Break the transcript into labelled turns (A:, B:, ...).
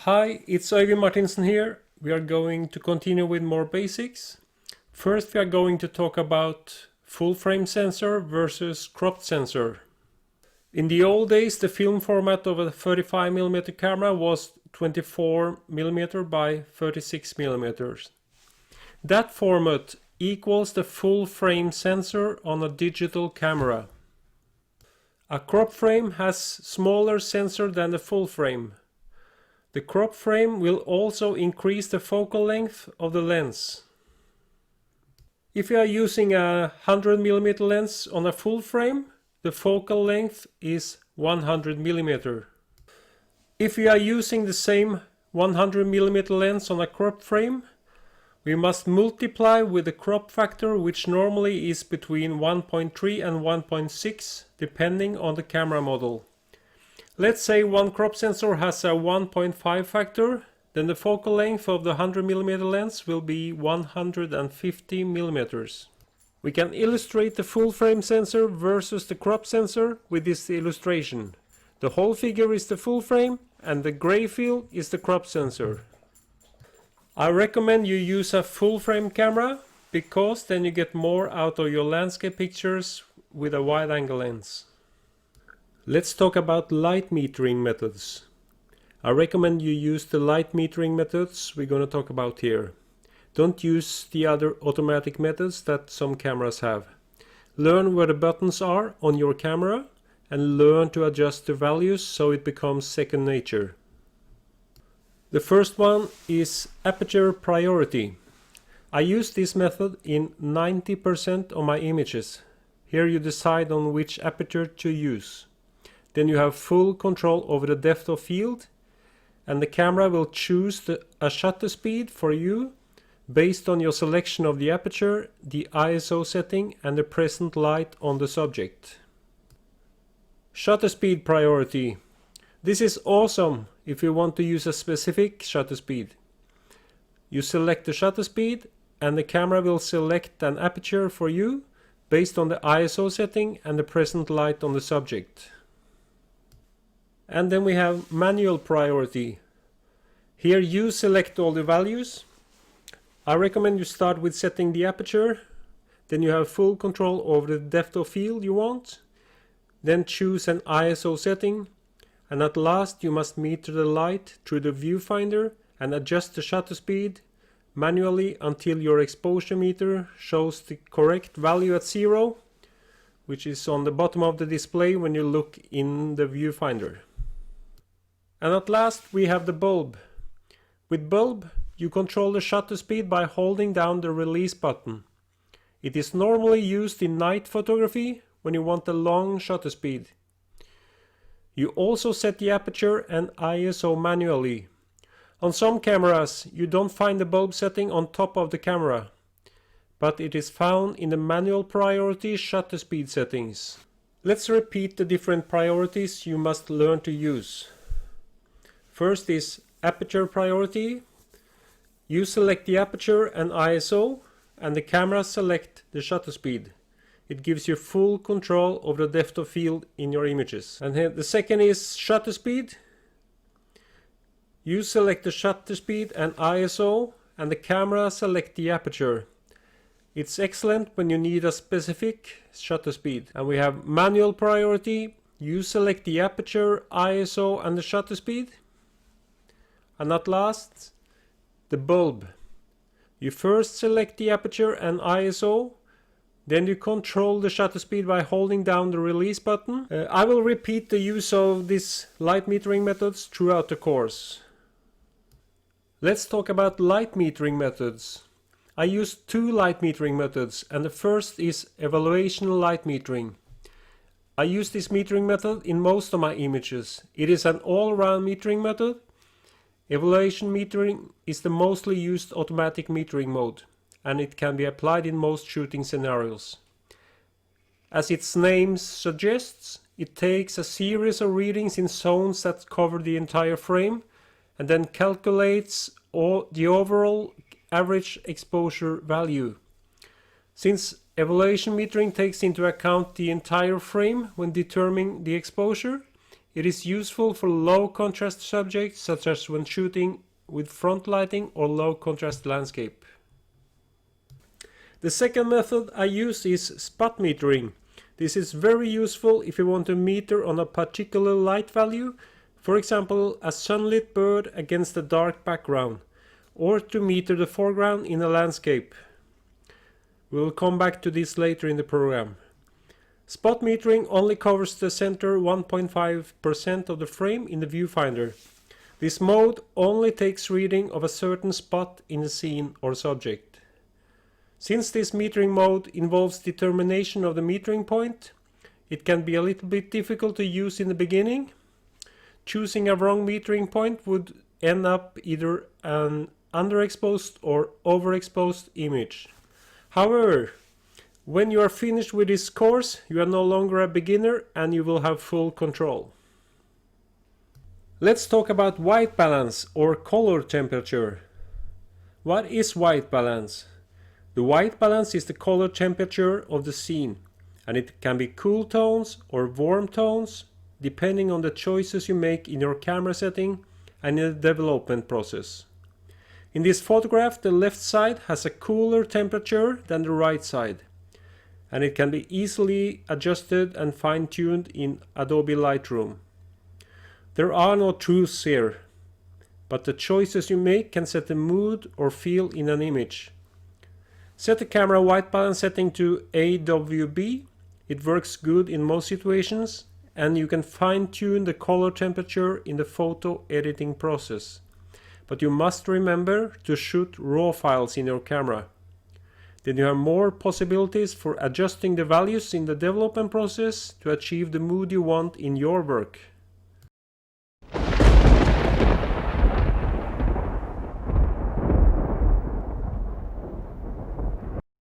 A: Hi, it's Øyvind Martinsen here. We are going to continue with more basics. First, we are going to talk about full frame sensor versus cropped sensor. In the old days, the film format of a 35mm camera was 24mm by 36mm. That format equals the full frame sensor on a digital camera. A crop frame has smaller sensor than the full frame. The crop frame will also increase the focal length of the lens. If you are using a 100mm lens on a full frame, the focal length is 100mm. If we are using the same 100mm lens on a crop frame, we must multiply with the crop factor, which normally is between 1.3 and 1.6 depending on the camera model. Let's say one crop sensor has a 1.5 factor, then the focal length of the 100mm lens will be 150mm. We can illustrate the full frame sensor versus the crop sensor with this illustration. The whole figure is the full frame and the gray field is the crop sensor. I recommend you use a full frame camera because then you get more out of your landscape pictures with a wide angle lens. Let's talk about light metering methods. I recommend you use the light metering methods we're going to talk about here. Don't use the other automatic methods that some cameras have. Learn where the buttons are on your camera and learn to adjust the values so it becomes second nature. The first one is aperture priority. I use this method in 90% of my images. Here you decide on which aperture to use. Then you have full control over the depth of field, and the camera will choose a shutter speed for you based on your selection of the aperture, the ISO setting and the present light on the subject. Shutter speed priority. This is awesome if you want to use a specific shutter speed. You select the shutter speed and the camera will select an aperture for you based on the ISO setting and the present light on the subject. And then we have manual priority. Here you select all the values. I recommend you start with setting the aperture. Then you have full control over the depth of field you want. Then choose an ISO setting. And at last you must meter the light through the viewfinder and adjust the shutter speed manually until your exposure meter shows the correct value at 0, which is on the bottom of the display when you look in the viewfinder. And at last we have the bulb. With bulb you control the shutter speed by holding down the release button. It is normally used in night photography when you want a long shutter speed. You also set the aperture and ISO manually. On some cameras you don't find the bulb setting on top of the camera, but it is found in the manual priority shutter speed settings. Let's repeat the different priorities you must learn to use. First is aperture priority. You select the aperture and ISO and the camera select the shutter speed. It gives you full control over the depth of field in your images. And here the second is shutter speed. You select the shutter speed and ISO and the camera select the aperture. It's excellent when you need a specific shutter speed. And we have manual priority. You select the aperture, ISO and the shutter speed. And at last, the bulb. You first select the aperture and ISO, then you control the shutter speed by holding down the release button. I will repeat the use of these light metering methods throughout the course. Let's talk about light metering methods. I use two light metering methods, and the first is evaluation light metering. I use this metering method in most of my images. It is an all-round metering method. Evaluation metering is the mostly used automatic metering mode, and it can be applied in most shooting scenarios. As its name suggests, it takes a series of readings in zones that cover the entire frame and then calculates the overall average exposure value. Since evaluation metering takes into account the entire frame when determining the exposure, It is useful for low contrast subjects such as when shooting with front lighting or low contrast landscape. The second method I use is spot metering. This is very useful if you want to meter on a particular light value, for example a sunlit bird against a dark background, or to meter the foreground in a landscape. We will come back to this later in the program. Spot metering only covers the center 1.5% of the frame in the viewfinder. This mode only takes reading of a certain spot in the scene or subject. Since this metering mode involves determination of the metering point, it can be a little bit difficult to use in the beginning. Choosing a wrong metering point would end up either an underexposed or overexposed image. However, when you are finished with this course, you are no longer a beginner and you will have full control. Let's talk about white balance or color temperature. What is white balance? The white balance is the color temperature of the scene, and it can be cool tones or warm tones depending on the choices you make in your camera setting and in the development process. In this photograph, the left side has a cooler temperature than the right side, and it can be easily adjusted and fine-tuned in Adobe Lightroom. There are no truths here, but the choices you make can set the mood or feel in an image. Set the camera white balance setting to AWB. It works good in most situations, and you can fine-tune the color temperature in the photo editing process. But you must remember to shoot RAW files in your camera. Then you have more possibilities for adjusting the values in the development process to achieve the mood you want in your work.